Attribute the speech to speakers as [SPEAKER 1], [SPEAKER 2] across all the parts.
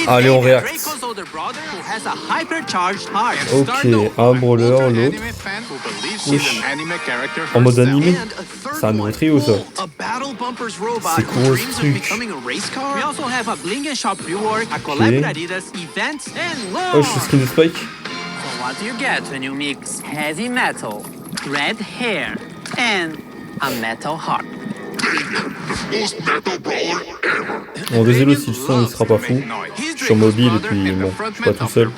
[SPEAKER 1] Allez, on réacte. Ok, un brawler, l'autre. Wesh. En mode animé. C'est un nouveau trio, ça. C'est quoi ce truc? Ok. Oh, je suis skin de Spike.
[SPEAKER 2] What do you get when you mix heavy metal, red hair, and a metal heart?
[SPEAKER 1] Bon, désolé si le son il sera pas fou. Je suis en mobile et puis bon, je suis pas tout seul.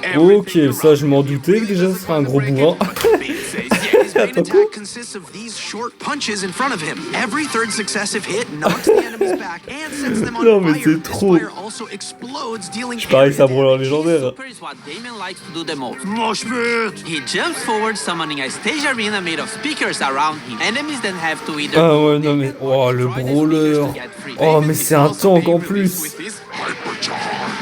[SPEAKER 1] Alors, ok, ça je m'en doutais que déjà ce sera un gros bourrin. Attends, quoi? Non mais c'est trop. Je parie que c'est un brawler légendaire. Ah ouais, non mais... Oh, le brawler. Oh, mais c'est un tank en plus.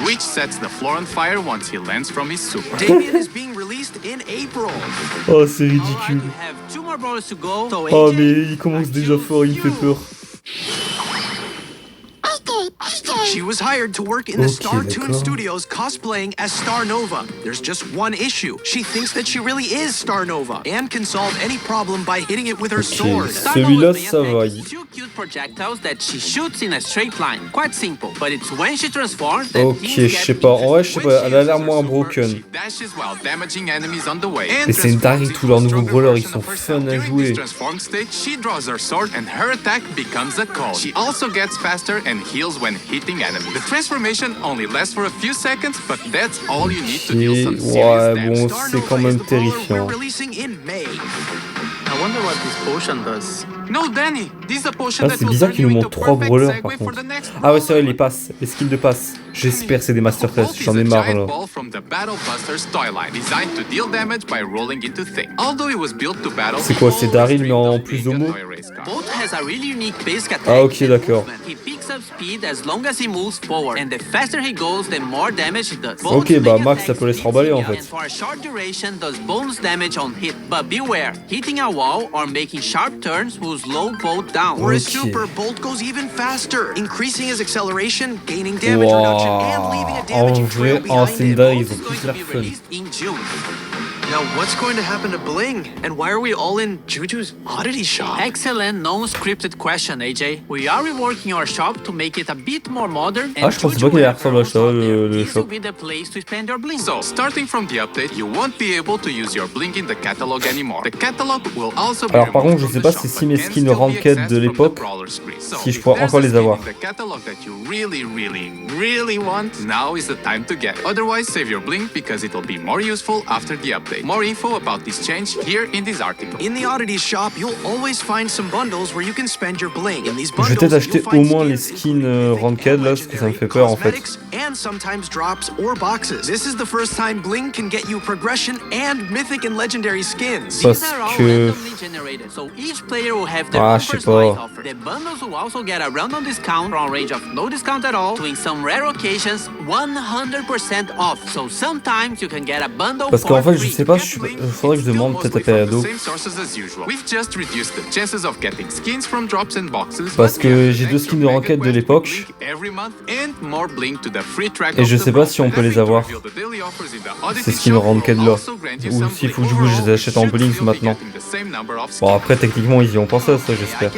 [SPEAKER 3] Which sets the floor on fire once he lands from his super.
[SPEAKER 4] Damien is being released in April.
[SPEAKER 1] Oh, c'est ridicule. Oh, mais il commence déjà fort, il me fait peur.
[SPEAKER 4] She was hired to work in the Star Toon Studios cosplaying as Star Nova. There's just one issue. She thinks that she really is Star Nova and can solve any problem by hitting it with her sword.
[SPEAKER 1] Celui-là, ça va. Ok, je sais pas. En vrai, je sais pas. Elle a l'air moins broken. Et c'est une dinguerie, tous leurs nouveaux brawlers, ils sont fun à jouer.
[SPEAKER 3] She also gets faster and heals when hitting enemies. The transformation only lasts for a few seconds, but that's all you need to deal some serious damage.
[SPEAKER 1] Ouais, bon, c'est quand même terrifiant.
[SPEAKER 2] I wonder what this potion does.
[SPEAKER 3] No, Danny, this is a potion
[SPEAKER 1] Ah, c'est bizarre qu'il nous montre 3 brawlers par contre. Ah ouais, c'est vrai, les passes, les skins de passes. J'espère c'est des masterclass, j'en ai marre là. C'est quoi, c'est Daryl mais en plus homo? Ah ok, d'accord. Ok, bah Max ça peut laisser remballer en fait.
[SPEAKER 4] Super Bolt goes even faster, increasing his acceleration, gaining damage reduction, and leaving a damaging trail behind him. In June. Now, what's going to happen to Bling? And why are we all in Juju's oddity shop?
[SPEAKER 2] Excellent, non-scripted question, AJ. We are reworking our shop to make it a bit more modern.
[SPEAKER 1] Ah, je pensais pas qu'il ressemble à ça, le shop.
[SPEAKER 3] So, starting from the update, you won't be able to use your Bling in the catalog anymore. The catalog will also be
[SPEAKER 1] Alors par contre, je sais pas si mes skins ranked de l'époque, si je pourrais encore les avoir.
[SPEAKER 3] The catalog that you really want, now is the time to get. Otherwise, save your Bling because it will be more useful after the update. More info about this change here in this article.
[SPEAKER 4] In the oddities shop, you'll always find some bundles where you can spend your bling. In these
[SPEAKER 1] Je vais
[SPEAKER 4] bundles,
[SPEAKER 1] peut-être acheter au moins les skins ranked là, parce que ça me fait peur en fait.
[SPEAKER 4] And sometimes drops or boxes. This is the first time bling can get you progression and mythic and legendary skins.
[SPEAKER 1] Parce que... Ah, je sais pas.
[SPEAKER 2] The bundles will also get a random discount from a range of no discount at all to in some rare occasions 100% off. So sometimes you can get a bundle
[SPEAKER 1] Parce qu'en
[SPEAKER 2] for
[SPEAKER 1] fait, je sais pas, faudrait que je demande peut-être à Periado. Parce que j'ai 2 skins de ranked de l'époque. Et je sais pas si on peut les avoir. Ces skins ranked là. Ou s'il faut que je les achète en blinks maintenant. Bon après techniquement ils y ont pensé à ça j'espère.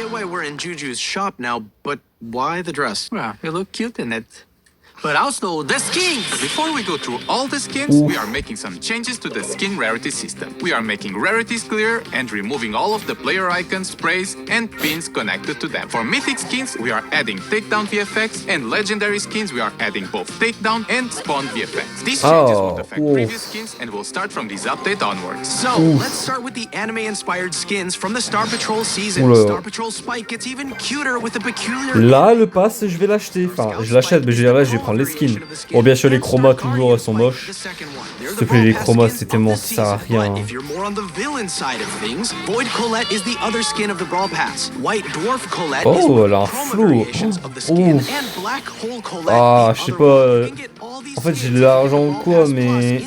[SPEAKER 2] But also the skins!
[SPEAKER 3] Before we go through all the skins, we are making some changes to the skin rarity system. We are making rarities clear and removing all of the player icons, sprays, and pins connected to them. For mythic skins, we are adding takedown VFX, and legendary skins, we are adding both takedown and spawn VFX. These changes won't affect previous skins and will start from this update onwards.
[SPEAKER 4] So, let's start with the anime-inspired skins from the Star Patrol season. Star Patrol Spike gets even cuter with a peculiar...
[SPEAKER 1] Là, le pass, je vais l'acheter. Enfin, je l'achète, mais je vais prendre les skins. Bon, bien sûr, les chromas, toujours, elles sont moches. S'il te plaît, les chromas, c'est tellement... ça sert à rien. Oh, elle a un flow. Ah, je sais pas... En fait, j'ai de l'argent ou quoi, mais...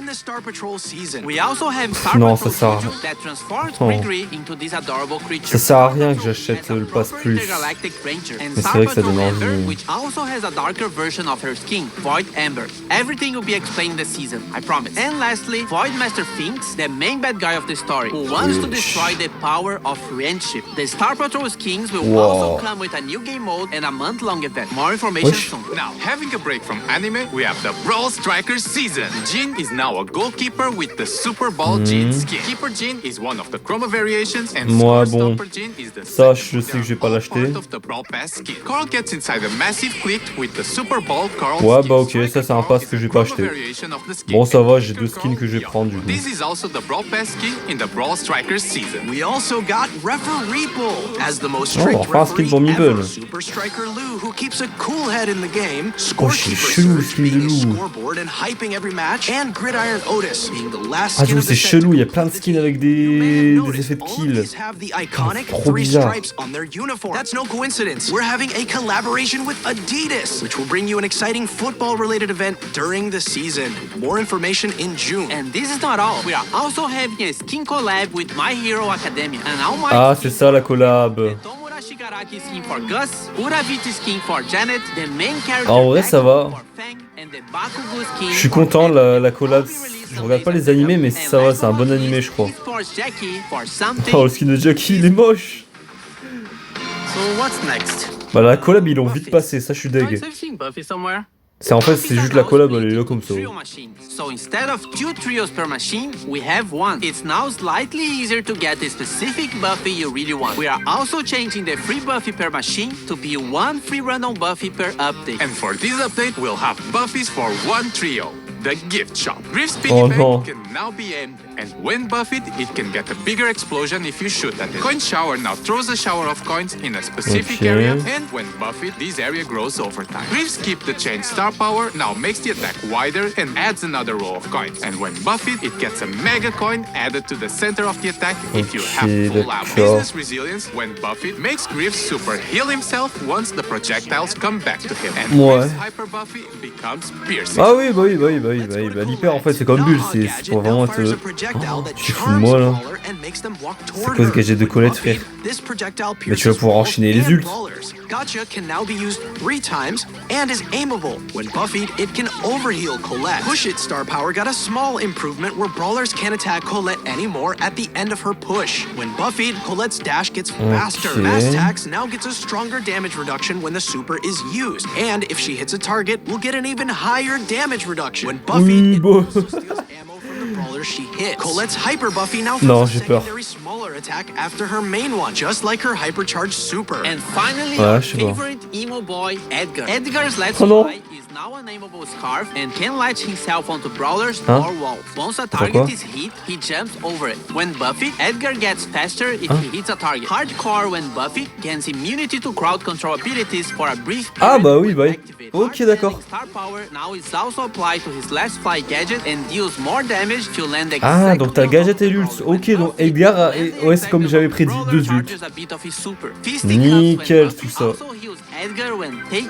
[SPEAKER 2] We also have Star
[SPEAKER 1] Non,
[SPEAKER 2] Patrol
[SPEAKER 1] ça sert à
[SPEAKER 2] Pikachu that transforms
[SPEAKER 1] Oh.
[SPEAKER 2] Grigri into this adorable creature.
[SPEAKER 1] Ça sert à rien que j'achète le pass plus.
[SPEAKER 2] Galactic Ranger. And
[SPEAKER 1] Mais c'est
[SPEAKER 2] Star
[SPEAKER 1] vrai que ça
[SPEAKER 2] Patrol
[SPEAKER 1] donne
[SPEAKER 2] Amber,
[SPEAKER 1] envie.
[SPEAKER 2] which also has a darker version of her skin, Void Amber. Everything will be explained this season, I promise. And lastly, Void Master Finks, the main bad guy of the story, who wants to destroy the power of friendship. The Star Patrol skins will
[SPEAKER 1] Wow.
[SPEAKER 2] also come with a new game mode and a month-long event. More information
[SPEAKER 1] Wesh.
[SPEAKER 2] soon.
[SPEAKER 3] Now, having a break from anime, we have the Brawl Strikers season. Jin is now a goalkeeper with the Super Ball Jin skin. Keeper Jin is one of the chroma variations, and
[SPEAKER 1] Moi,
[SPEAKER 3] Score
[SPEAKER 1] bon,
[SPEAKER 3] Stopper Jin is the
[SPEAKER 1] ça,
[SPEAKER 3] second
[SPEAKER 1] je sais que je vais pas
[SPEAKER 3] all
[SPEAKER 1] l'acheter.
[SPEAKER 3] part of the Brawl Pass skin. Carl gets inside a massive click with the Super Ball Carl
[SPEAKER 1] Ouais,
[SPEAKER 3] skin.
[SPEAKER 1] bah ok,
[SPEAKER 3] Striker
[SPEAKER 1] ça c'est un
[SPEAKER 3] Carl
[SPEAKER 1] pass
[SPEAKER 3] is
[SPEAKER 1] que
[SPEAKER 3] a
[SPEAKER 1] je vais pas
[SPEAKER 3] chroma
[SPEAKER 1] acheter.
[SPEAKER 3] variation of the skin.
[SPEAKER 1] Bon, ça va, j'ai
[SPEAKER 3] Striker
[SPEAKER 1] deux skins
[SPEAKER 3] Carl,
[SPEAKER 1] que je vais
[SPEAKER 3] yo.
[SPEAKER 1] prendre du coup.
[SPEAKER 3] This is also the Brawl Pass skin in the Brawl Strikers season.
[SPEAKER 4] We also got Referee Bull as the most
[SPEAKER 1] Oh,
[SPEAKER 4] strict
[SPEAKER 1] enfin un skin
[SPEAKER 4] referee
[SPEAKER 1] pour Meeple.
[SPEAKER 4] ever. Super Striker Lou, who keeps a cool head in the game.
[SPEAKER 1] c'est
[SPEAKER 4] Scorekeeper
[SPEAKER 1] chelou, le
[SPEAKER 4] Surge
[SPEAKER 1] skin de
[SPEAKER 4] being a
[SPEAKER 1] Lou.
[SPEAKER 4] scoreboard and hyping every match. And Gridiron Otis being the last
[SPEAKER 1] Ah,
[SPEAKER 4] skin
[SPEAKER 1] j'avoue,
[SPEAKER 4] of the
[SPEAKER 1] c'est chelou, il y a
[SPEAKER 4] Tentacles.
[SPEAKER 1] plein de skins avec
[SPEAKER 4] You may have
[SPEAKER 1] des
[SPEAKER 4] noticed
[SPEAKER 1] effets de
[SPEAKER 4] all of
[SPEAKER 1] kill.
[SPEAKER 4] these have the iconic
[SPEAKER 1] trop
[SPEAKER 4] 3
[SPEAKER 1] bizarre.
[SPEAKER 4] stripes on their uniform. That's no coincidence. We're having a collaboration with Adidas, which will bring you an exciting football-related event during the season. More information in June.
[SPEAKER 2] And this is not all. We are also having a skin collab with My Hero Academia. And all my
[SPEAKER 1] Ah, c'est ça la collab.
[SPEAKER 2] Tomura Shigaraki skin for Gus, Uraviti skin for Janet, the main character
[SPEAKER 1] En vrai, ça va.
[SPEAKER 2] for Fang, and the Bakugo skin
[SPEAKER 1] Je suis
[SPEAKER 2] for
[SPEAKER 1] content,
[SPEAKER 2] Ed.
[SPEAKER 1] la collab. Je regarde pas les animés, mais ça va, c'est un bon animé, je crois.
[SPEAKER 2] For Jackie, for something.
[SPEAKER 1] Oh, le skin de Jackie, il est moche.
[SPEAKER 2] So what's next?
[SPEAKER 1] Bah, la collab, ils l'ont vite passé, ça, je suis deg.
[SPEAKER 2] I've seen Buffy somewhere.
[SPEAKER 1] C'est en fait, c'est juste la collab, elle est là comme ça.
[SPEAKER 2] Trio machine. So instead of 2 trios per machine, we have one. It's now slightly easier to get the specific Buffy you really want. We are also changing the free Buffy per machine to be 1 free random Buffy per update.
[SPEAKER 3] And for this update, we'll have Buffys for one trio. The gift shop. Griff's piggy
[SPEAKER 1] Oh,
[SPEAKER 3] bank
[SPEAKER 1] no.
[SPEAKER 3] can now be aimed, and when buffed, it can get a bigger explosion if you shoot at it. Coin shower now throws a shower of coins in a specific
[SPEAKER 1] Okay.
[SPEAKER 3] area, and when buffed, this area grows over time. Griff's keep the chain star power now makes the attack wider and adds another row of coins. And when buffed, it gets a mega coin added to the center of the attack if you have
[SPEAKER 1] Okay,
[SPEAKER 3] full out.
[SPEAKER 1] d'accord.
[SPEAKER 3] Business resilience when buffed makes Griff super heal himself once the projectiles come back to him. And
[SPEAKER 1] Ouais.
[SPEAKER 3] Griff's hyper buffy becomes piercing.
[SPEAKER 1] Ah oui, bah oui, bah oui, bah oui, bah oui. Bah, l'hyper, en fait, c'est comme Bulle, c'est pour vraiment te... Oh, tu fous de moi, là. C'est quoi ce gadget de Colette, frère? Mais tu vas pouvoir enchaîner les ults.
[SPEAKER 4] Gotcha can now be used 3 times and is aimable. When buffied, it can overheal Colette. Push It star power got a small improvement where brawlers can't attack Colette anymore at the end of her push. When buffied, Colette's dash gets faster.
[SPEAKER 1] Okay.
[SPEAKER 4] Mass Tax now gets a stronger damage reduction when the super is used. And if she hits a target, will get an even higher damage reduction. When buffied,
[SPEAKER 1] Oui,
[SPEAKER 4] it
[SPEAKER 1] bon.
[SPEAKER 4] also steals ammo from the brawlers she hits. Colette's hyper buffy now
[SPEAKER 1] Non,
[SPEAKER 4] throws a
[SPEAKER 1] j'ai peur.
[SPEAKER 4] secondary smaller attack after her main one, just like her hypercharged super.
[SPEAKER 2] And finally,
[SPEAKER 1] Ouais,
[SPEAKER 2] our
[SPEAKER 1] je sais pas.
[SPEAKER 2] favorite emo boy, Edgar. Edgar's Let's
[SPEAKER 1] Oh non.
[SPEAKER 2] Fly is now a nameable scarf and can latch himself onto brawlers
[SPEAKER 1] Hein?
[SPEAKER 2] or walls. Once a
[SPEAKER 1] Pourquoi?
[SPEAKER 2] target is hit, he jumps over it. When buffed, Edgar gets faster if he hits a target. Hardcore, when buffed, gains immunity to crowd control abilities for a brief period.
[SPEAKER 1] Ah, bah oui, bah oui.
[SPEAKER 2] Activate.
[SPEAKER 1] Ok, d'accord.
[SPEAKER 2] Star power now is also applied to his Let's Fly gadget and deals more damage to land exactly.
[SPEAKER 1] Ah, donc t'as gadget et l'ult.
[SPEAKER 2] on
[SPEAKER 1] Ok, donc Edgar a... Ouais, c'est comme j'avais prédit, 2 ults. Nickel, tout ça.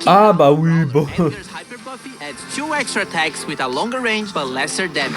[SPEAKER 1] Ah, bah oui, bon.
[SPEAKER 2] Edgar's Hyper Buffy adds 2 extra attacks with a longer range but lesser damage.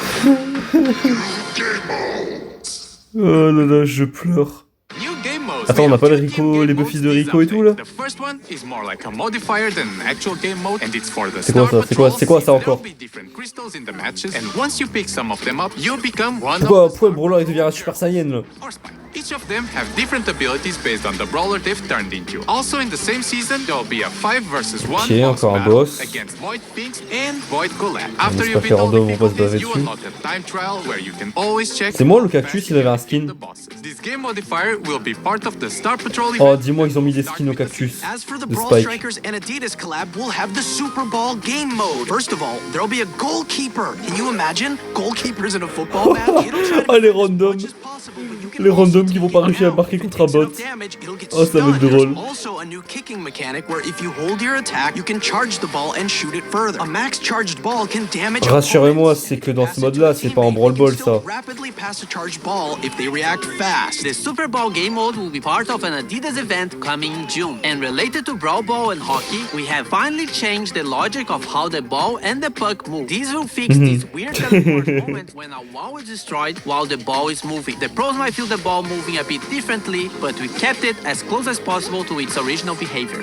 [SPEAKER 1] Oh là là, je pleure.
[SPEAKER 3] New game modes.
[SPEAKER 1] Attends, on
[SPEAKER 3] We
[SPEAKER 1] n'a
[SPEAKER 3] have
[SPEAKER 1] pas les
[SPEAKER 3] two
[SPEAKER 1] Rico,
[SPEAKER 3] new
[SPEAKER 1] les
[SPEAKER 3] game
[SPEAKER 1] Buffys
[SPEAKER 3] modes
[SPEAKER 1] de
[SPEAKER 3] this
[SPEAKER 1] Rico et tout, là?
[SPEAKER 3] update. The first one is more like a modifier than an actual game mode, and it's for the
[SPEAKER 1] C'est quoi
[SPEAKER 3] Star
[SPEAKER 1] ça? C'est quoi-
[SPEAKER 3] Patrol
[SPEAKER 1] c'est quoi ça
[SPEAKER 3] season.
[SPEAKER 1] encore?
[SPEAKER 3] There'll be different crystals in the matches, and once you pick some of them up, you become one
[SPEAKER 1] Pourquoi,
[SPEAKER 3] of the
[SPEAKER 1] pourquoi le brawler il devient un Super Saiyan là?
[SPEAKER 3] or Spike. Each of them have different abilities based on the brawler they've turned into. Also in the same season, there'll be a 5 versus 1
[SPEAKER 1] Ok,
[SPEAKER 3] boss
[SPEAKER 1] encore un
[SPEAKER 3] battle
[SPEAKER 1] boss.
[SPEAKER 3] against Void Finks and Void Colette. After
[SPEAKER 1] c'est
[SPEAKER 3] you
[SPEAKER 1] pas
[SPEAKER 3] beat
[SPEAKER 1] faire
[SPEAKER 3] all
[SPEAKER 1] random,
[SPEAKER 3] the
[SPEAKER 1] on va se baver
[SPEAKER 3] difficulties, you
[SPEAKER 1] dessus.
[SPEAKER 3] unlock a time trial where you can always check.
[SPEAKER 1] C'est moi, le
[SPEAKER 3] how
[SPEAKER 1] cactus,
[SPEAKER 3] fast
[SPEAKER 1] il avait
[SPEAKER 3] you
[SPEAKER 1] un
[SPEAKER 3] can
[SPEAKER 1] skin.
[SPEAKER 3] beat the bosses. This game modifier will be part of the Star Patrol
[SPEAKER 1] Oh,
[SPEAKER 3] event.
[SPEAKER 1] dis-moi, ils ont mis des skins au cactus.
[SPEAKER 4] As for the
[SPEAKER 1] De
[SPEAKER 4] Brawl
[SPEAKER 1] Spike.
[SPEAKER 4] Strikers and Adidas collab, we'll have the Super Ball game mode. First of all, there'll be a goalkeeper. Can you imagine? Goalkeepers in a football match? It'll try to
[SPEAKER 1] Oh, les
[SPEAKER 4] defend as
[SPEAKER 1] randoms.
[SPEAKER 4] much as possible, but you can
[SPEAKER 1] Les
[SPEAKER 4] also
[SPEAKER 1] randoms qui
[SPEAKER 4] keep
[SPEAKER 1] vont pas
[SPEAKER 4] it
[SPEAKER 1] réussir à
[SPEAKER 4] down.
[SPEAKER 1] marquer
[SPEAKER 4] If it
[SPEAKER 1] contre un
[SPEAKER 4] takes
[SPEAKER 1] bot.
[SPEAKER 4] enough damage, it'll get
[SPEAKER 1] Oh, ça va être
[SPEAKER 4] stunned.
[SPEAKER 1] drôle.
[SPEAKER 4] There's also a new kicking mechanic where if you hold your attack, you can charge the ball and shoot it further. A max charged ball can damage
[SPEAKER 1] Rassurez-moi,
[SPEAKER 4] opponents.
[SPEAKER 1] c'est que dans ce
[SPEAKER 4] Pass it
[SPEAKER 1] mode-là,
[SPEAKER 4] to a
[SPEAKER 1] c'est pas en
[SPEAKER 4] teammate,
[SPEAKER 1] Brawl
[SPEAKER 4] you can
[SPEAKER 1] Ball,
[SPEAKER 4] still
[SPEAKER 1] ça.
[SPEAKER 4] rapidly pass a charged ball if they react fast.
[SPEAKER 2] The Super Bowl game mode will be part of an Adidas event coming in June. And related to Brawl Ball and hockey, we have finally changed the logic of how the ball and the puck move. This will fix this weird teleport moment when a wall is destroyed while the ball is moving. The pros might feel the ball moving a bit differently, but we kept it as close as possible to its original behavior.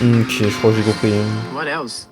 [SPEAKER 1] Ok, je crois que j'ai compris.
[SPEAKER 3] What else?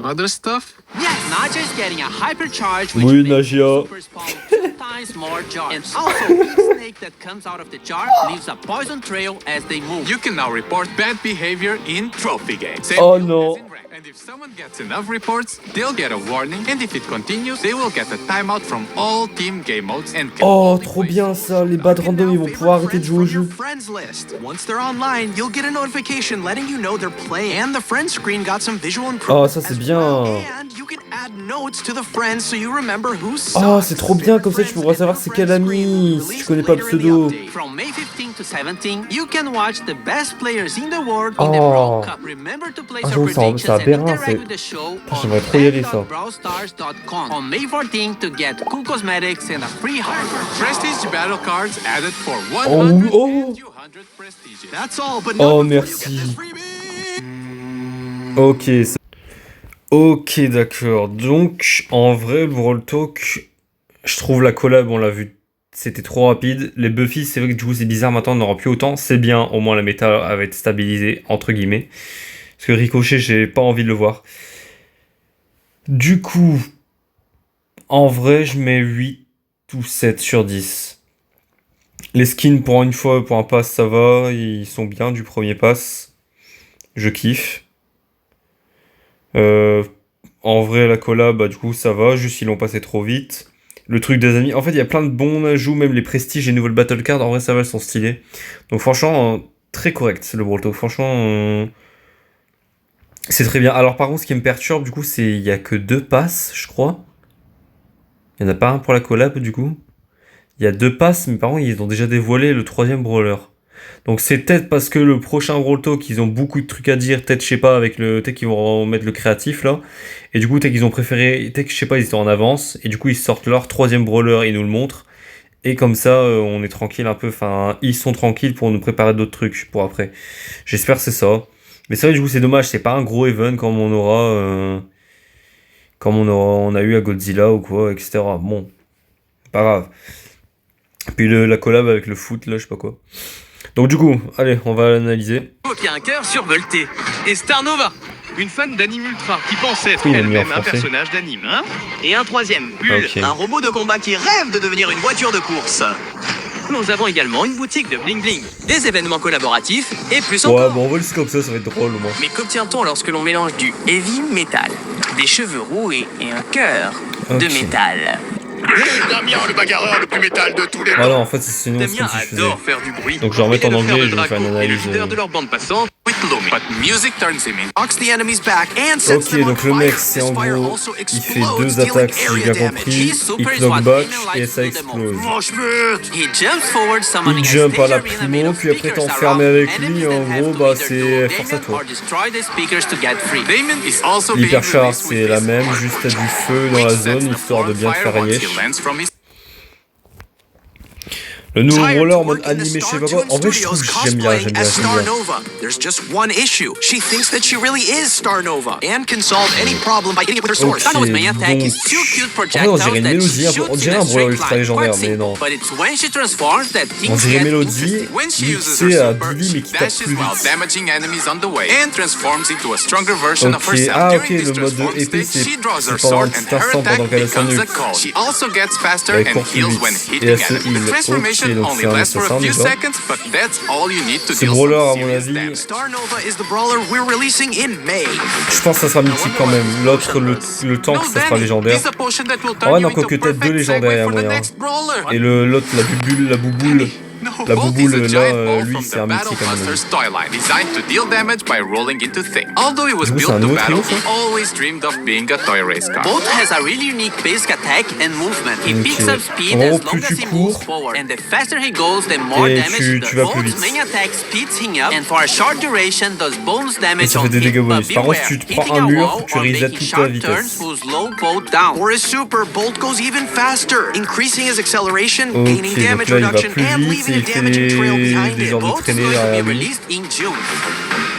[SPEAKER 3] Other stuff?
[SPEAKER 2] Yes, Naja is getting a hypercharge which
[SPEAKER 1] Oui,
[SPEAKER 2] makes
[SPEAKER 1] Naja.
[SPEAKER 2] the super spawn 2 times more jars. And also, each snake that comes out of the jar leaves a poison trail as they move.
[SPEAKER 3] You can now report bad behavior in trophy games. Same
[SPEAKER 1] Oh
[SPEAKER 3] rule
[SPEAKER 1] no.
[SPEAKER 3] as in rank. And if someone gets enough reports, they'll get a warning. And if it continues, they will get a timeout from all team game modes and can
[SPEAKER 1] Oh,
[SPEAKER 3] only
[SPEAKER 1] trop
[SPEAKER 3] play
[SPEAKER 1] bien
[SPEAKER 3] solo.
[SPEAKER 1] ça, les bad random ils vont pouvoir arrêter de jouer au jeu.
[SPEAKER 4] Friends list. Once they're online, you'll get a notification letting you know they're playing, and the friends screen got some visual improvements.
[SPEAKER 1] Oh, ça, c'est
[SPEAKER 4] as
[SPEAKER 1] bien.
[SPEAKER 4] well. And you can add notes to the friends so you remember who's.
[SPEAKER 1] Oh, c'est trop bien, comme ça tu pourras savoir c'est quel ami, si tu connais pas le pseudo.
[SPEAKER 2] From May 15 to 17, you can watch the best players in the world
[SPEAKER 1] Oh.
[SPEAKER 2] in the Brawl Cup. Remember to place
[SPEAKER 1] Ah,
[SPEAKER 2] your
[SPEAKER 1] j'avoue, ça
[SPEAKER 2] predictions and
[SPEAKER 1] aberrant,
[SPEAKER 2] interact
[SPEAKER 1] c'est-
[SPEAKER 2] with the show
[SPEAKER 1] j'aimerais trop y aller, ça.
[SPEAKER 2] brawlstars.com. On May 14 to get cool cosmetics and a free heart.
[SPEAKER 3] Prestige battle cards added for 100
[SPEAKER 1] Oh,
[SPEAKER 3] and
[SPEAKER 1] oh.
[SPEAKER 3] 200 prestiges.
[SPEAKER 4] That's all, but
[SPEAKER 1] Oh,
[SPEAKER 4] not before you
[SPEAKER 1] merci.
[SPEAKER 4] get the freebie.
[SPEAKER 1] Ok, ok, d'accord. Donc, en vrai, le Brawl Talk, je trouve la collab, on l'a vu, c'était trop rapide. Les Buffy, c'est vrai que du coup, c'est bizarre, maintenant, on n'aura plus autant. C'est bien, au moins la méta avait été stabilisée, entre guillemets. Parce que Ricochet, j'ai pas envie de le voir. Du coup, en vrai, je mets 8 ou 7 sur 10. Les skins, pour une fois, pour un pass, ça va. Ils sont bien du premier pass. Je kiffe. En vrai, la collab, bah, du coup, ça va. Juste, ils l'ont passé trop vite. Le truc des amis. En fait, il y a plein de bons ajouts, même les prestiges et nouvelles battle cards. En vrai, ça va, elles sont stylées. Donc, franchement, très correct, le Brawl Talk. Franchement, c'est très bien. Alors, par contre, ce qui me perturbe, du coup, c'est il y a que 2 passes, je crois. Il n'y en a pas un pour la collab, du coup. Il y a 2 passes, mais par contre, ils ont déjà dévoilé le 3e brawler. Donc c'est peut-être parce que le prochain Brawl Talk, ils ont beaucoup de trucs à dire, peut-être, je sais pas, avec le... Peut-être qu'ils vont remettre le créatif, là. Et du coup, peut-être qu'ils ont préféré... Peut-être que, je sais pas, ils étaient en avance. Et du coup, ils sortent leur 3e brawler, ils nous le montrent. Et comme ça, on est tranquille un peu. Enfin, ils sont tranquilles pour nous préparer d'autres trucs pour après. J'espère que c'est ça. Mais c'est vrai, du coup, c'est dommage. C'est pas un gros event comme on aura... on a eu à Godzilla ou quoi, etc. Bon, pas grave. Puis la collab avec le foot, là, je sais pas quoi. Donc du coup, allez, on va l'analyser.
[SPEAKER 5] Qui a un cœur survolté. Et Starnova, une fan d'anime ultra qui pense être
[SPEAKER 1] Oui, il a mis en
[SPEAKER 5] elle-même un
[SPEAKER 1] français.
[SPEAKER 5] personnage d'anime, hein. Et un troisième, Bull,
[SPEAKER 1] Ok.
[SPEAKER 5] un robot de combat qui rêve de devenir une voiture de course. Nous avons également une boutique de bling bling, des événements collaboratifs et plus
[SPEAKER 1] Ouais,
[SPEAKER 5] encore.
[SPEAKER 1] bon, on va le laisser comme ça va être drôle au moins.
[SPEAKER 5] Mais qu'obtient-on lorsque l'on mélange du heavy metal, des cheveux roux et un cœur de
[SPEAKER 1] Ok.
[SPEAKER 5] métal?
[SPEAKER 6] Damien, le bagarreur le plus métal de tous les
[SPEAKER 1] Voilà, en fait, c'est sinon, c'est
[SPEAKER 5] Damien
[SPEAKER 1] comme si je faisais.
[SPEAKER 5] adore faire du bruit.
[SPEAKER 1] Donc, je vais remettre
[SPEAKER 5] Il est
[SPEAKER 1] en
[SPEAKER 5] le frère
[SPEAKER 1] anglais
[SPEAKER 5] de
[SPEAKER 1] et je vais faire une
[SPEAKER 5] Draco et le
[SPEAKER 1] analyse,
[SPEAKER 5] leader de leur bande passante.
[SPEAKER 3] With Lumi, but music turns him in.
[SPEAKER 4] Knocks the enemies back and sets
[SPEAKER 1] Ok,
[SPEAKER 4] them on
[SPEAKER 1] donc le
[SPEAKER 4] fire.
[SPEAKER 1] mec, c'est en
[SPEAKER 4] This fire
[SPEAKER 1] gros,
[SPEAKER 4] also
[SPEAKER 1] il fait
[SPEAKER 4] explodes,
[SPEAKER 1] 2
[SPEAKER 4] dealing
[SPEAKER 1] attaques, si j'ai
[SPEAKER 4] area
[SPEAKER 1] bien
[SPEAKER 4] damage.
[SPEAKER 1] compris.
[SPEAKER 2] His
[SPEAKER 1] Il
[SPEAKER 2] super is
[SPEAKER 1] knock
[SPEAKER 2] what
[SPEAKER 1] back
[SPEAKER 2] Damien
[SPEAKER 1] et
[SPEAKER 2] likes
[SPEAKER 1] ça
[SPEAKER 2] to do the
[SPEAKER 1] explose.
[SPEAKER 4] Mosh pit.
[SPEAKER 2] He jumps forward, summoning
[SPEAKER 1] Il
[SPEAKER 2] a
[SPEAKER 1] jump à la
[SPEAKER 2] stage arena made
[SPEAKER 1] primo,
[SPEAKER 2] of
[SPEAKER 1] puis après
[SPEAKER 2] speakers
[SPEAKER 1] t'enfermes
[SPEAKER 2] around
[SPEAKER 1] avec lui,
[SPEAKER 2] enemies
[SPEAKER 1] en
[SPEAKER 2] that have
[SPEAKER 1] gros,
[SPEAKER 2] to
[SPEAKER 1] bah
[SPEAKER 2] either
[SPEAKER 1] c'est
[SPEAKER 2] duel
[SPEAKER 1] force à
[SPEAKER 2] Damien
[SPEAKER 1] toi.
[SPEAKER 2] or destroy the speakers to get free.
[SPEAKER 3] Damon is also being
[SPEAKER 1] L'hyperchar,
[SPEAKER 3] released with
[SPEAKER 1] c'est la
[SPEAKER 3] his
[SPEAKER 1] même,
[SPEAKER 3] sword,
[SPEAKER 1] juste du feu dans
[SPEAKER 3] which
[SPEAKER 1] la
[SPEAKER 3] sets
[SPEAKER 1] zone,
[SPEAKER 3] the
[SPEAKER 1] histoire de bien te
[SPEAKER 3] fire
[SPEAKER 1] faire
[SPEAKER 3] once
[SPEAKER 1] yesh.
[SPEAKER 3] he lands from his.
[SPEAKER 1] Le nouveau
[SPEAKER 4] Tired
[SPEAKER 1] brawler
[SPEAKER 4] to
[SPEAKER 1] en mode
[SPEAKER 4] work in the
[SPEAKER 1] animé, je sais
[SPEAKER 4] Star
[SPEAKER 1] pas quoi.
[SPEAKER 4] Toon
[SPEAKER 1] En vrai, je trouve
[SPEAKER 4] Studios
[SPEAKER 1] que j'aime bien,
[SPEAKER 4] cosplaying as
[SPEAKER 1] j'aime bien.
[SPEAKER 4] Starnova. There's just one issue. She thinks that she really is Starnova and can solve any problem by hitting it with her sword.
[SPEAKER 1] Ok,
[SPEAKER 2] Starnova's main attack is
[SPEAKER 1] donc-
[SPEAKER 2] two cute
[SPEAKER 1] En vrai, on dirait
[SPEAKER 2] projectiles
[SPEAKER 1] une
[SPEAKER 2] that
[SPEAKER 1] mélodie, un peu-
[SPEAKER 2] shoots
[SPEAKER 1] on dirait
[SPEAKER 2] in a
[SPEAKER 1] un brawler
[SPEAKER 2] straight
[SPEAKER 1] ultra
[SPEAKER 2] line.
[SPEAKER 1] légendaire,
[SPEAKER 2] Quite
[SPEAKER 1] mais
[SPEAKER 2] simple,
[SPEAKER 1] non.
[SPEAKER 2] but it's when she transforms that
[SPEAKER 1] On
[SPEAKER 2] things
[SPEAKER 1] dirait
[SPEAKER 2] get
[SPEAKER 1] mélodie
[SPEAKER 2] interesting.
[SPEAKER 3] When she uses
[SPEAKER 1] mixée
[SPEAKER 3] her
[SPEAKER 1] à
[SPEAKER 3] super,
[SPEAKER 1] Billy, mais
[SPEAKER 3] she
[SPEAKER 1] qui tape
[SPEAKER 3] dashes
[SPEAKER 1] plus
[SPEAKER 3] while
[SPEAKER 1] vite.
[SPEAKER 3] damaging enemies on the way and transforms into a stronger version of
[SPEAKER 1] Ok,
[SPEAKER 3] herself.
[SPEAKER 1] ah ok,
[SPEAKER 3] During this
[SPEAKER 1] le mode
[SPEAKER 3] transform
[SPEAKER 1] épée,
[SPEAKER 3] stage, she
[SPEAKER 1] c'est
[SPEAKER 3] draws her
[SPEAKER 1] pendant un
[SPEAKER 3] sword
[SPEAKER 1] petit
[SPEAKER 3] and her
[SPEAKER 1] instant
[SPEAKER 3] attack
[SPEAKER 1] pendant qu'elle a son
[SPEAKER 3] becomes a
[SPEAKER 1] ult.
[SPEAKER 3] call. She also gets faster
[SPEAKER 1] Elle
[SPEAKER 3] and
[SPEAKER 1] court plus
[SPEAKER 3] heals
[SPEAKER 1] vite.
[SPEAKER 3] when
[SPEAKER 1] Et
[SPEAKER 3] hitting
[SPEAKER 1] elle se
[SPEAKER 3] enemies.
[SPEAKER 1] heal.
[SPEAKER 3] The transformation
[SPEAKER 1] Ok, donc
[SPEAKER 3] only
[SPEAKER 1] c'est un
[SPEAKER 3] lasts for a
[SPEAKER 1] assassin,
[SPEAKER 3] few
[SPEAKER 1] d'accord.
[SPEAKER 3] seconds, but that's all you need to
[SPEAKER 1] Ce
[SPEAKER 3] deal
[SPEAKER 1] brawler, à
[SPEAKER 3] some
[SPEAKER 1] mon
[SPEAKER 3] serious
[SPEAKER 1] avis,
[SPEAKER 3] damage.
[SPEAKER 4] Starnova is the brawler we're releasing in May.
[SPEAKER 1] Je pense que ça sera mythique quand même. L'autre, le tank, ça sera légendaire.
[SPEAKER 3] It's a potion that will
[SPEAKER 1] Ah
[SPEAKER 3] turn
[SPEAKER 1] ouais,
[SPEAKER 3] you
[SPEAKER 1] non, quoique
[SPEAKER 3] into
[SPEAKER 1] peut-être deux
[SPEAKER 3] perfect
[SPEAKER 1] légendaires,
[SPEAKER 3] segue
[SPEAKER 1] à
[SPEAKER 3] for the
[SPEAKER 1] moyen.
[SPEAKER 3] next brawler.
[SPEAKER 1] Et l'autre, la bubule, La
[SPEAKER 3] Bolt
[SPEAKER 1] bouboule,
[SPEAKER 3] is a giant
[SPEAKER 1] là,
[SPEAKER 3] ball
[SPEAKER 1] lui,
[SPEAKER 3] from
[SPEAKER 1] c'est
[SPEAKER 3] the
[SPEAKER 1] un mythique à mon avis.
[SPEAKER 3] Battlebusters toy line, designed to deal damage by rolling into things. Although it was
[SPEAKER 1] Du coup, c'est
[SPEAKER 3] built
[SPEAKER 1] un
[SPEAKER 3] to
[SPEAKER 1] nouveau
[SPEAKER 3] battle,
[SPEAKER 1] trio,
[SPEAKER 3] he always dreamed of being a toy race car.
[SPEAKER 2] Bolt has a really unique basic attack and movement. He
[SPEAKER 1] Ok.
[SPEAKER 2] picks up speed
[SPEAKER 1] En gros,
[SPEAKER 2] as long
[SPEAKER 1] plus
[SPEAKER 2] as
[SPEAKER 1] tu
[SPEAKER 2] he moves
[SPEAKER 1] cours,
[SPEAKER 2] forward. And the faster he goes, the more
[SPEAKER 1] et
[SPEAKER 2] damage he
[SPEAKER 1] tu
[SPEAKER 2] does.
[SPEAKER 1] vas plus
[SPEAKER 2] Bolt's
[SPEAKER 1] vite.
[SPEAKER 2] main attack speeds him up, and for a short duration does bonus
[SPEAKER 1] Et
[SPEAKER 2] damage
[SPEAKER 1] ça
[SPEAKER 2] on
[SPEAKER 1] fait des
[SPEAKER 2] hit.
[SPEAKER 1] dégâts
[SPEAKER 2] But
[SPEAKER 1] bonus. Par contre, si tu te
[SPEAKER 2] beware,
[SPEAKER 1] prends
[SPEAKER 2] hitting
[SPEAKER 1] un
[SPEAKER 2] a
[SPEAKER 1] mur,
[SPEAKER 2] wall
[SPEAKER 1] tu
[SPEAKER 2] or
[SPEAKER 1] reset
[SPEAKER 2] making
[SPEAKER 1] toute ta
[SPEAKER 2] sharp
[SPEAKER 1] vitesse.
[SPEAKER 2] turns will slow Bolt down.
[SPEAKER 4] For his super, Bolt goes even faster, increasing his acceleration, gaining
[SPEAKER 1] Ok, donc
[SPEAKER 4] damage
[SPEAKER 1] là, il va
[SPEAKER 4] reduction,
[SPEAKER 1] plus
[SPEAKER 4] and
[SPEAKER 1] vite
[SPEAKER 4] leaving
[SPEAKER 1] et
[SPEAKER 4] a
[SPEAKER 1] il fait
[SPEAKER 4] damaging trail behind
[SPEAKER 1] des
[SPEAKER 4] it.
[SPEAKER 1] genres de
[SPEAKER 2] Bolt's
[SPEAKER 1] traînées
[SPEAKER 2] going to
[SPEAKER 1] derrière
[SPEAKER 2] be
[SPEAKER 1] lui.
[SPEAKER 2] released in June.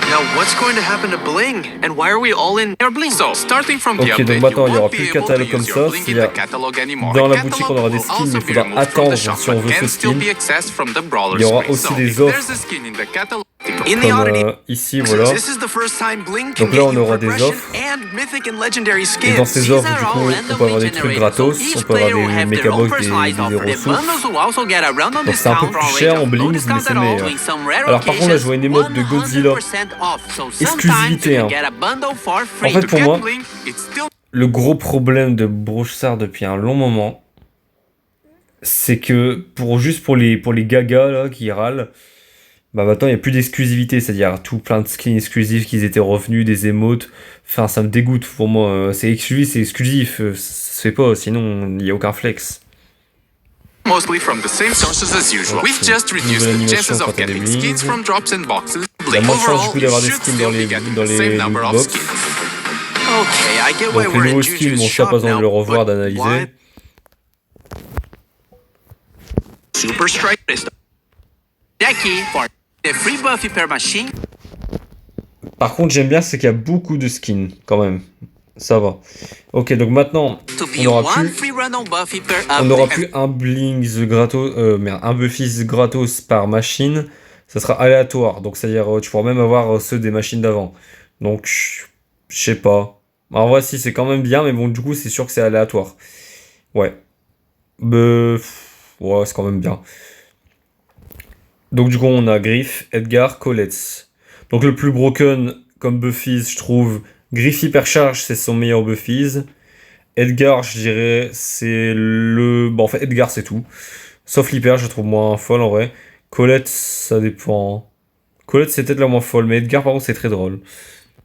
[SPEAKER 4] Now, what's going to happen to Bling? And why are we all in
[SPEAKER 2] Your bling.
[SPEAKER 3] So, starting from the
[SPEAKER 1] Ok, donc
[SPEAKER 3] update,
[SPEAKER 1] maintenant, il
[SPEAKER 3] you
[SPEAKER 1] y aura
[SPEAKER 3] won't
[SPEAKER 1] plus
[SPEAKER 3] be
[SPEAKER 1] le
[SPEAKER 3] able to
[SPEAKER 1] catalogue comme
[SPEAKER 3] use
[SPEAKER 1] ça,
[SPEAKER 3] your blink in
[SPEAKER 1] c'est-à-dire,
[SPEAKER 3] the catalog anymore.
[SPEAKER 1] dans la
[SPEAKER 3] The
[SPEAKER 1] boutique, on
[SPEAKER 3] catalog
[SPEAKER 1] aura des
[SPEAKER 3] will
[SPEAKER 1] skins,
[SPEAKER 3] also
[SPEAKER 1] mais il
[SPEAKER 3] be
[SPEAKER 1] faudra
[SPEAKER 3] removed from the
[SPEAKER 1] attendre
[SPEAKER 3] shop,
[SPEAKER 1] si on
[SPEAKER 3] but
[SPEAKER 1] veut
[SPEAKER 3] can
[SPEAKER 1] ce
[SPEAKER 3] still
[SPEAKER 1] skin.
[SPEAKER 3] be accessed from the brawler
[SPEAKER 1] Il y aura
[SPEAKER 3] screen.
[SPEAKER 1] aussi
[SPEAKER 3] So,
[SPEAKER 1] des
[SPEAKER 3] if
[SPEAKER 1] offres.
[SPEAKER 3] there's a skin in the catalog,
[SPEAKER 4] In the
[SPEAKER 1] Comme
[SPEAKER 4] oddity.
[SPEAKER 1] ici, voilà.
[SPEAKER 4] This is the first time Bling can
[SPEAKER 1] Donc là,
[SPEAKER 4] get
[SPEAKER 1] on
[SPEAKER 4] you
[SPEAKER 1] aura des
[SPEAKER 4] progression
[SPEAKER 1] offres.
[SPEAKER 4] and mythic and legendary
[SPEAKER 1] Et dans
[SPEAKER 4] skins.
[SPEAKER 1] ces
[SPEAKER 2] These
[SPEAKER 1] offres,
[SPEAKER 2] are
[SPEAKER 1] du
[SPEAKER 2] all
[SPEAKER 1] coup, on peut
[SPEAKER 2] randomly
[SPEAKER 1] avoir des trucs
[SPEAKER 2] generated,
[SPEAKER 1] gratos,
[SPEAKER 2] so each
[SPEAKER 1] on peut avoir
[SPEAKER 2] player will
[SPEAKER 1] des
[SPEAKER 2] have their own
[SPEAKER 1] mégabox,
[SPEAKER 2] personalized
[SPEAKER 1] des
[SPEAKER 2] offer. The
[SPEAKER 1] ressources.
[SPEAKER 2] bundles will also get a random
[SPEAKER 1] Donc c'est un peu
[SPEAKER 2] discount
[SPEAKER 1] plus
[SPEAKER 2] for
[SPEAKER 1] cher
[SPEAKER 2] range
[SPEAKER 1] en
[SPEAKER 2] of no
[SPEAKER 1] blings, mais
[SPEAKER 2] discount
[SPEAKER 1] c'est
[SPEAKER 2] at all,
[SPEAKER 1] meilleur.
[SPEAKER 2] doing some rare
[SPEAKER 1] Alors par contre, là, je
[SPEAKER 2] occasions,
[SPEAKER 1] vois une émote de Godzilla.
[SPEAKER 2] 100% off. So sometimes
[SPEAKER 1] Exclusivité,
[SPEAKER 2] you
[SPEAKER 1] hein.
[SPEAKER 2] can get a bundle for
[SPEAKER 1] En
[SPEAKER 2] free.
[SPEAKER 1] fait,
[SPEAKER 3] to
[SPEAKER 1] pour
[SPEAKER 3] get
[SPEAKER 1] moi,
[SPEAKER 3] blink, it's still
[SPEAKER 1] le gros problème de Broussard depuis un long moment, c'est que juste pour les gagas là qui râlent, bah maintenant il n'y a plus d'exclusivité, c'est-à-dire tout plein de skins exclusifs qui étaient revenus, des émotes. Enfin, ça me dégoûte pour moi. C'est exclusif, ça se fait pas, sinon il n'y a aucun flex.
[SPEAKER 3] mostly from the same sources as usual. We've just reduced
[SPEAKER 1] Nouvelle
[SPEAKER 3] the
[SPEAKER 1] animation
[SPEAKER 3] chances
[SPEAKER 1] quand
[SPEAKER 3] of
[SPEAKER 1] t'as des
[SPEAKER 3] getting
[SPEAKER 1] blings.
[SPEAKER 3] skins from drops and boxes.
[SPEAKER 1] Il y a moins de chances du
[SPEAKER 3] Overall,
[SPEAKER 1] coup
[SPEAKER 3] you
[SPEAKER 1] d'avoir des
[SPEAKER 3] should
[SPEAKER 1] skins
[SPEAKER 3] still be getting the same number of
[SPEAKER 1] box.
[SPEAKER 3] skins.
[SPEAKER 4] Okay, I get why
[SPEAKER 1] Donc
[SPEAKER 4] we're
[SPEAKER 1] les
[SPEAKER 4] in
[SPEAKER 1] nouveaux skins,
[SPEAKER 4] Juju's
[SPEAKER 1] bon, ça pas
[SPEAKER 4] shop
[SPEAKER 1] besoin de le
[SPEAKER 4] now,
[SPEAKER 1] revoir,
[SPEAKER 4] but
[SPEAKER 1] d'analyser.
[SPEAKER 4] why? Super Strike.
[SPEAKER 2] Jackie for the free Buffy per machine.
[SPEAKER 1] Par contre, j'aime bien, c'est qu'il y a beaucoup de skins, quand même. Ça va. Ok, donc maintenant,
[SPEAKER 2] To be
[SPEAKER 1] on n'aura
[SPEAKER 2] one
[SPEAKER 1] plus...
[SPEAKER 2] free run on Buffy per
[SPEAKER 1] On n'aura
[SPEAKER 2] update.
[SPEAKER 1] plus un blings gratos, un Buffy's gratos par machine, ça sera aléatoire, donc c'est-à-dire tu pourras même avoir ceux des machines d'avant. Donc, je sais pas. En vrai, si, c'est quand même bien, mais bon, du coup, c'est sûr que c'est aléatoire. Ouais. Ouais, c'est quand même bien. Donc, du coup, on a Griff, Edgar, Colette. Donc, le plus broken comme Buffy's, je trouve, Griff Hypercharge, c'est son meilleur Buffy's. Edgar, je dirais, c'est le... Bon, en fait, Edgar, c'est tout. Sauf l'hyper, je trouve moins folle, en vrai. Colette, ça dépend. Colette, c'est peut-être la moins folle, mais Edgar, par contre, c'est très drôle.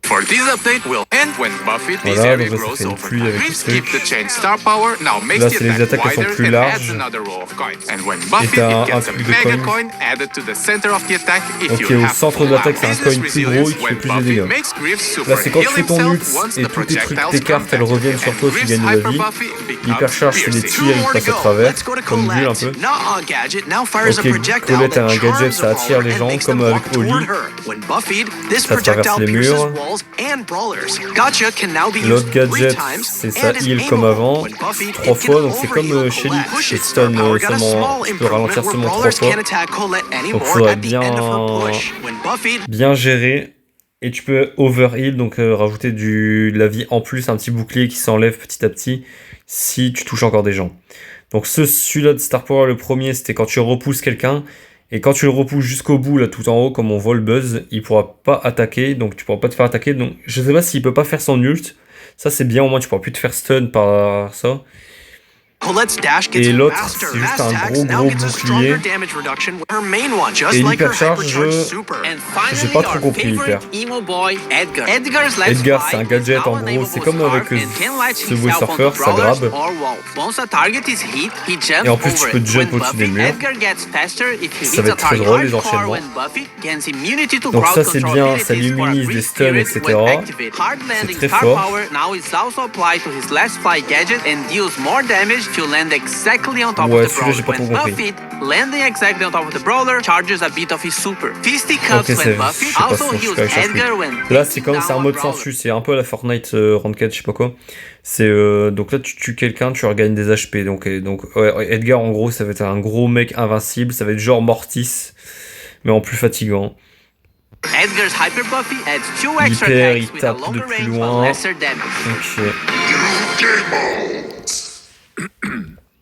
[SPEAKER 3] For this update will end when Buffy
[SPEAKER 1] Voilà,
[SPEAKER 3] this area
[SPEAKER 1] donc là, ça
[SPEAKER 3] grows
[SPEAKER 1] fait une
[SPEAKER 3] over
[SPEAKER 1] pluie
[SPEAKER 3] time.
[SPEAKER 1] avec
[SPEAKER 3] Griff
[SPEAKER 1] le
[SPEAKER 3] skip
[SPEAKER 1] truc.
[SPEAKER 3] the change star power, now makes
[SPEAKER 1] Là,
[SPEAKER 3] the
[SPEAKER 1] c'est les
[SPEAKER 3] attack
[SPEAKER 1] attaques, elles sont
[SPEAKER 3] wider
[SPEAKER 1] plus
[SPEAKER 3] and
[SPEAKER 1] larges.
[SPEAKER 3] adds another row of coins. And when Buffy
[SPEAKER 1] t'as
[SPEAKER 3] it gets
[SPEAKER 1] un
[SPEAKER 3] a
[SPEAKER 1] truc de
[SPEAKER 3] mega
[SPEAKER 1] coin.
[SPEAKER 3] coin added to the center of the attack if
[SPEAKER 1] Ok,
[SPEAKER 3] you
[SPEAKER 1] au
[SPEAKER 3] have
[SPEAKER 1] centre
[SPEAKER 3] full
[SPEAKER 1] de l'attaque, c'est un
[SPEAKER 3] business
[SPEAKER 1] coin plus gros
[SPEAKER 3] resilience
[SPEAKER 1] et qui fait
[SPEAKER 3] when
[SPEAKER 1] plus de
[SPEAKER 3] Buffy
[SPEAKER 1] dégâts.
[SPEAKER 3] makes Griff super
[SPEAKER 1] Là, c'est quand tu
[SPEAKER 3] heal
[SPEAKER 1] fais ton
[SPEAKER 3] himself
[SPEAKER 1] ult
[SPEAKER 3] once
[SPEAKER 1] et
[SPEAKER 3] the
[SPEAKER 1] tous tes trucs,
[SPEAKER 3] projectiles
[SPEAKER 1] tes cartes, elles
[SPEAKER 3] come
[SPEAKER 1] reviennent
[SPEAKER 3] back.
[SPEAKER 1] sur toi,
[SPEAKER 3] And
[SPEAKER 1] tu
[SPEAKER 3] Griff's
[SPEAKER 1] gagnes de la
[SPEAKER 3] Hyper
[SPEAKER 1] vie.
[SPEAKER 3] Buffy becomes
[SPEAKER 1] L'hypercharge, c'est des
[SPEAKER 3] piercing.
[SPEAKER 1] tirs, ils passent à travers,
[SPEAKER 4] Let's go to
[SPEAKER 1] comme Bulle un
[SPEAKER 4] Colette.
[SPEAKER 1] peu.
[SPEAKER 4] Nuh-uh, Gadget now fires a
[SPEAKER 1] Ok,
[SPEAKER 4] projectile
[SPEAKER 1] Colette a
[SPEAKER 4] that
[SPEAKER 1] un gadget,
[SPEAKER 4] charms
[SPEAKER 1] ça
[SPEAKER 4] a
[SPEAKER 1] attire
[SPEAKER 4] brawler
[SPEAKER 1] les
[SPEAKER 4] and
[SPEAKER 1] gens,
[SPEAKER 4] makes
[SPEAKER 1] comme
[SPEAKER 4] them
[SPEAKER 1] avec
[SPEAKER 4] walk toward
[SPEAKER 1] Oli.
[SPEAKER 4] her. When Buffy'd, this
[SPEAKER 1] Ça traverse
[SPEAKER 4] projectile
[SPEAKER 1] les
[SPEAKER 4] pierces
[SPEAKER 1] murs.
[SPEAKER 4] walls and brawlers. Gotcha can now be
[SPEAKER 1] L'autre
[SPEAKER 4] used 3
[SPEAKER 1] gadget,
[SPEAKER 4] times
[SPEAKER 1] c'est ça
[SPEAKER 4] and is
[SPEAKER 1] heal comme
[SPEAKER 4] aimable.
[SPEAKER 1] avant,
[SPEAKER 4] When Buffy'd,
[SPEAKER 1] 3
[SPEAKER 4] it
[SPEAKER 1] fois,
[SPEAKER 4] can
[SPEAKER 1] donc c'est comme
[SPEAKER 4] overheal
[SPEAKER 1] chez
[SPEAKER 4] Colette.
[SPEAKER 1] Lee,
[SPEAKER 4] Push
[SPEAKER 1] c'est
[SPEAKER 4] it,
[SPEAKER 1] stun
[SPEAKER 4] star power got a
[SPEAKER 1] seulement,
[SPEAKER 4] small
[SPEAKER 1] tu peux ralentir
[SPEAKER 4] improvement
[SPEAKER 1] seulement
[SPEAKER 4] where
[SPEAKER 1] 3
[SPEAKER 4] brawlers
[SPEAKER 1] fois.
[SPEAKER 4] can't attack Colette anymore
[SPEAKER 1] faudrait
[SPEAKER 4] at the end of her
[SPEAKER 1] bien-
[SPEAKER 4] push. When Buffy'd
[SPEAKER 1] Bien géré. Et tu peux overheal, donc rajouter de la vie en plus, un petit bouclier qui s'enlève petit à petit si tu touches encore des gens. Donc celui-là de Star Power, le premier, c'était quand tu repousses quelqu'un. Et quand tu le repousses jusqu'au bout, là tout en haut, comme on voit le buzz, il pourra pas attaquer, donc tu pourras pas te faire attaquer. Donc je sais pas s'il peut pas faire son ult. Ça c'est bien, au moins tu pourras plus te faire stun par ça.
[SPEAKER 4] Colette's dash gets
[SPEAKER 1] Et l'autre,
[SPEAKER 4] faster.
[SPEAKER 1] c'est juste
[SPEAKER 4] Mass
[SPEAKER 1] un
[SPEAKER 4] attacks
[SPEAKER 1] gros
[SPEAKER 4] now gets a stronger
[SPEAKER 1] bouclier.
[SPEAKER 4] damage reduction with her main one, just
[SPEAKER 1] Et
[SPEAKER 4] like her
[SPEAKER 1] l'hypercharge,
[SPEAKER 4] hypercharged super.
[SPEAKER 2] And
[SPEAKER 1] J'ai
[SPEAKER 2] finally,
[SPEAKER 1] pas trop
[SPEAKER 2] our
[SPEAKER 1] compris,
[SPEAKER 2] favorite
[SPEAKER 1] Hyper.
[SPEAKER 2] emo boy, Edgar. Edgar's left
[SPEAKER 1] Edgar,
[SPEAKER 2] fly
[SPEAKER 1] c'est un
[SPEAKER 2] is
[SPEAKER 1] gadget,
[SPEAKER 2] now
[SPEAKER 1] en gros,
[SPEAKER 2] unable
[SPEAKER 1] c'est
[SPEAKER 2] to
[SPEAKER 1] comme
[SPEAKER 2] scarf
[SPEAKER 1] avec
[SPEAKER 2] and can latch
[SPEAKER 1] ce
[SPEAKER 2] himself
[SPEAKER 1] Surfer,
[SPEAKER 2] onto
[SPEAKER 1] ça
[SPEAKER 2] brawlers
[SPEAKER 1] grabe.
[SPEAKER 2] or walls. Once a target is hit, he jumps
[SPEAKER 1] Et en plus, tu
[SPEAKER 2] over
[SPEAKER 1] peux
[SPEAKER 2] it.
[SPEAKER 1] jump
[SPEAKER 2] When
[SPEAKER 1] au-dessus des
[SPEAKER 2] Buffy,
[SPEAKER 1] murs.
[SPEAKER 2] Edgar gets faster if he
[SPEAKER 1] Ça
[SPEAKER 2] hits
[SPEAKER 1] va
[SPEAKER 2] a
[SPEAKER 1] être très
[SPEAKER 2] target
[SPEAKER 1] drôle, les
[SPEAKER 2] hardcore
[SPEAKER 1] enchaînements.
[SPEAKER 2] when Buffy gains immunity to
[SPEAKER 1] Donc
[SPEAKER 2] crowd
[SPEAKER 1] ça, c'est
[SPEAKER 2] control
[SPEAKER 1] bien, ça
[SPEAKER 2] abilities for a
[SPEAKER 1] l'immunise des
[SPEAKER 2] brief
[SPEAKER 1] stuns,
[SPEAKER 2] period
[SPEAKER 1] etc.
[SPEAKER 2] when activated. Hard landing
[SPEAKER 1] très
[SPEAKER 2] star
[SPEAKER 1] fort.
[SPEAKER 2] power now is also applied to his last fly gadget and deals more damage to land exactly on top
[SPEAKER 1] Ouais,
[SPEAKER 2] of the
[SPEAKER 1] celui-là, j'ai
[SPEAKER 2] brawler.
[SPEAKER 1] pas
[SPEAKER 2] When
[SPEAKER 1] trop compris.
[SPEAKER 2] Buffy landing exactly on top of the brawler charges a bit of his super. Fisticuffs
[SPEAKER 1] Ok,
[SPEAKER 2] when
[SPEAKER 1] je
[SPEAKER 2] Buffy
[SPEAKER 1] sais pas
[SPEAKER 2] also
[SPEAKER 1] si je
[SPEAKER 2] heals
[SPEAKER 1] peux aller chercher.
[SPEAKER 2] Edgar when
[SPEAKER 1] Là,
[SPEAKER 2] taking
[SPEAKER 1] c'est comme c'est un
[SPEAKER 2] down
[SPEAKER 1] mode
[SPEAKER 2] a brawler.
[SPEAKER 1] sensu, c'est un peu à la Fortnite Ranked, je sais pas quoi. C'est donc là, tu tues quelqu'un, tu regagnes des HP. Donc ouais, Edgar, en gros, ça va être un gros mec invincible, ça va être genre Mortis, mais en plus fatigant.
[SPEAKER 2] Edgar's Hyper Buffy adds 2 extra
[SPEAKER 1] Hyper,
[SPEAKER 2] attacks
[SPEAKER 1] il
[SPEAKER 2] with a
[SPEAKER 1] tape de
[SPEAKER 2] longer
[SPEAKER 1] plus
[SPEAKER 2] range
[SPEAKER 1] loin.
[SPEAKER 2] but lesser damage.
[SPEAKER 1] Ok.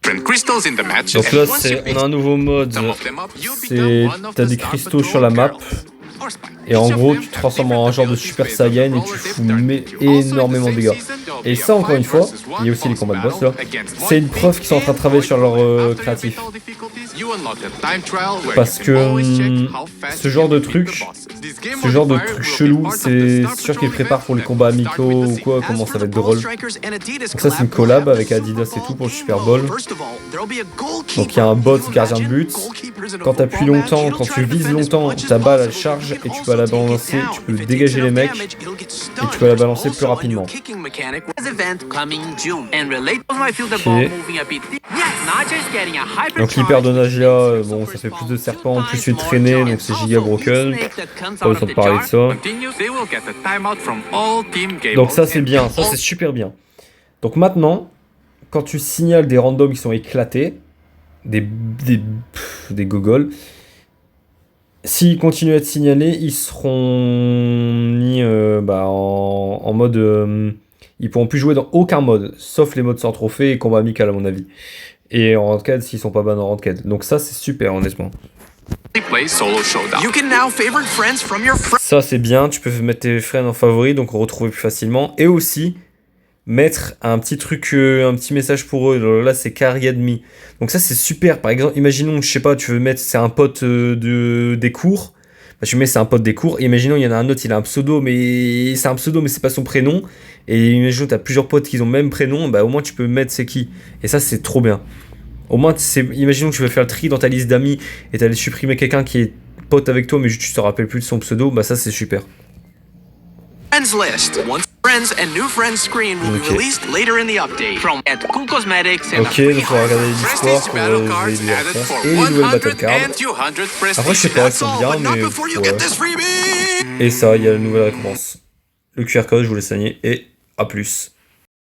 [SPEAKER 3] When crystals in the match,
[SPEAKER 1] Donc
[SPEAKER 3] and
[SPEAKER 1] là,
[SPEAKER 3] once you pick
[SPEAKER 1] on a un nouveau mode.
[SPEAKER 3] some of them up, you
[SPEAKER 1] C'est
[SPEAKER 3] become one of
[SPEAKER 1] t'as
[SPEAKER 3] the
[SPEAKER 1] des
[SPEAKER 3] Star
[SPEAKER 1] cristaux
[SPEAKER 3] Patrol
[SPEAKER 1] sur la map.
[SPEAKER 3] girls. Or Spy.
[SPEAKER 1] Et en
[SPEAKER 3] Each of
[SPEAKER 1] gros,
[SPEAKER 3] them
[SPEAKER 1] tu te
[SPEAKER 3] have
[SPEAKER 1] transformes en un
[SPEAKER 3] different
[SPEAKER 1] genre de
[SPEAKER 3] abilities
[SPEAKER 1] Super
[SPEAKER 3] based on
[SPEAKER 1] Saiyan et
[SPEAKER 3] the
[SPEAKER 1] tu
[SPEAKER 3] brawler
[SPEAKER 1] fous
[SPEAKER 3] they've targeted. Also, in the
[SPEAKER 1] énormément de
[SPEAKER 3] same
[SPEAKER 1] dégâts.
[SPEAKER 3] season, there'll
[SPEAKER 1] Et
[SPEAKER 3] be a
[SPEAKER 1] ça, encore une
[SPEAKER 3] 5
[SPEAKER 1] fois,
[SPEAKER 3] versus 1
[SPEAKER 1] il y a aussi les
[SPEAKER 3] boss
[SPEAKER 1] combats de boss
[SPEAKER 3] battle
[SPEAKER 1] là.
[SPEAKER 3] against
[SPEAKER 1] C'est une
[SPEAKER 3] Void
[SPEAKER 1] preuve qu'ils sont en train de travailler sur leur
[SPEAKER 3] After your
[SPEAKER 1] créatif.
[SPEAKER 3] battle difficulties, You unlock a time trial where
[SPEAKER 1] Parce
[SPEAKER 3] you
[SPEAKER 1] que
[SPEAKER 3] can always check how fast
[SPEAKER 1] ce
[SPEAKER 3] you
[SPEAKER 1] genre
[SPEAKER 3] can
[SPEAKER 1] de
[SPEAKER 3] beat
[SPEAKER 1] truc,
[SPEAKER 3] the bosses. This game
[SPEAKER 1] ce genre de
[SPEAKER 3] modifier
[SPEAKER 1] truc
[SPEAKER 3] will be
[SPEAKER 1] chelou,
[SPEAKER 3] part of the
[SPEAKER 1] c'est
[SPEAKER 3] Star
[SPEAKER 1] sûr qu'ils
[SPEAKER 3] Patrol
[SPEAKER 1] préparent pour les
[SPEAKER 3] event
[SPEAKER 1] combats
[SPEAKER 3] that will start
[SPEAKER 1] amicaux
[SPEAKER 3] with
[SPEAKER 1] ou
[SPEAKER 3] the
[SPEAKER 1] quoi,
[SPEAKER 4] As
[SPEAKER 1] comment
[SPEAKER 4] for
[SPEAKER 1] ça va
[SPEAKER 4] the
[SPEAKER 1] être
[SPEAKER 4] Ball
[SPEAKER 1] drôle.
[SPEAKER 4] Strikers and Adidas
[SPEAKER 1] Donc ça, c'est une
[SPEAKER 4] collab,
[SPEAKER 1] collab
[SPEAKER 4] we'll have
[SPEAKER 1] avec
[SPEAKER 4] the
[SPEAKER 1] Adidas et
[SPEAKER 4] Super
[SPEAKER 1] tout pour le
[SPEAKER 4] Bowl
[SPEAKER 1] Super
[SPEAKER 4] game
[SPEAKER 1] Bowl.
[SPEAKER 4] mode. First of all, there'll be a goalkeeper.
[SPEAKER 1] Donc il y a un bot
[SPEAKER 4] Can you
[SPEAKER 1] gardien de
[SPEAKER 4] imagine?
[SPEAKER 1] but.
[SPEAKER 4] Goalkeepers in a
[SPEAKER 1] Quand t'appuies
[SPEAKER 4] football match,
[SPEAKER 1] longtemps,
[SPEAKER 4] it'll
[SPEAKER 1] quand
[SPEAKER 4] try
[SPEAKER 1] tu
[SPEAKER 4] to
[SPEAKER 1] vises
[SPEAKER 4] defend as
[SPEAKER 1] longtemps,
[SPEAKER 4] much as
[SPEAKER 1] ta balle elle
[SPEAKER 4] possible.
[SPEAKER 1] charge
[SPEAKER 4] You
[SPEAKER 1] et
[SPEAKER 4] can
[SPEAKER 1] tu peux
[SPEAKER 4] also
[SPEAKER 1] la
[SPEAKER 4] take it
[SPEAKER 1] balancer,
[SPEAKER 4] down.
[SPEAKER 1] tu peux
[SPEAKER 4] If it
[SPEAKER 1] dégager
[SPEAKER 4] takes
[SPEAKER 1] les
[SPEAKER 4] enough
[SPEAKER 1] mecs
[SPEAKER 4] damage, it'll get
[SPEAKER 1] et
[SPEAKER 4] stunned.
[SPEAKER 1] tu peux la
[SPEAKER 4] There's
[SPEAKER 1] balancer plus
[SPEAKER 4] also a new
[SPEAKER 1] rapidement.
[SPEAKER 4] kicking mechanic.
[SPEAKER 2] This event coming in June and relate I feel the ball moving a bit. Yes, not just getting a hyper
[SPEAKER 1] Donc l'hyperdonnage là, bon ça fait plus de serpents, plus tu es traîné, donc c'est giga broken. Pas besoin de parler de ça.
[SPEAKER 3] Continue, they will get a timeout from all team game
[SPEAKER 1] Donc ça
[SPEAKER 3] modes
[SPEAKER 1] c'est
[SPEAKER 3] and
[SPEAKER 1] bien, ça c'est super bien. Donc maintenant, quand tu signales des randoms qui sont éclatés, des gogoles, s'ils continuent à être signalés, ils seront mis en mode... ils pourront plus jouer dans aucun mode, sauf les modes sans trophée et combat amical à mon avis. Et en ranked s'ils sont pas bans en ranked. Donc ça c'est super honnêtement.
[SPEAKER 3] play solo showdown.
[SPEAKER 4] You can now favorite friends from your friends.
[SPEAKER 1] Ça c'est bien, tu peux mettre tes friends en favori, donc retrouver plus facilement. Et aussi mettre un petit truc, un petit message pour eux. Là c'est carry me. Donc ça c'est super. Par exemple, imaginons, je sais pas, tu veux mettre, c'est un pote des cours. Bah, tu mets c'est un pote des cours. Imaginons il y en a un autre, il a un pseudo, mais c'est un pseudo, mais c'est pas son prénom. Et imaginons t'as plusieurs potes qui ont le même prénom, bah au moins tu peux mettre c'est qui. Et ça c'est trop bien. Au moins, imaginons que tu veux faire le tri dans ta liste d'amis et t'allais supprimer quelqu'un qui est pote avec toi, mais juste tu te rappelles plus de son pseudo, bah ça c'est super.
[SPEAKER 4] Friends list. Once friends and new friends screen will be
[SPEAKER 1] Ok.
[SPEAKER 4] released later in the update.
[SPEAKER 2] From at Cool Cosmetics and
[SPEAKER 1] Ok, donc on va regarder les histoires
[SPEAKER 3] Prestige
[SPEAKER 1] pour
[SPEAKER 3] battle cards
[SPEAKER 1] les
[SPEAKER 3] added for
[SPEAKER 1] et les nouvelles
[SPEAKER 3] 100
[SPEAKER 1] battle cards.
[SPEAKER 3] and 200 prestige.
[SPEAKER 1] Après, je sais pas, elles
[SPEAKER 4] That's
[SPEAKER 1] sont
[SPEAKER 4] all,
[SPEAKER 1] bien,
[SPEAKER 4] but not
[SPEAKER 1] mais
[SPEAKER 4] before you
[SPEAKER 1] ouais.
[SPEAKER 4] get this freebie.
[SPEAKER 1] Et ça, il y a la nouvelle récompense. Le QR code, je vous laisse signer et à plus.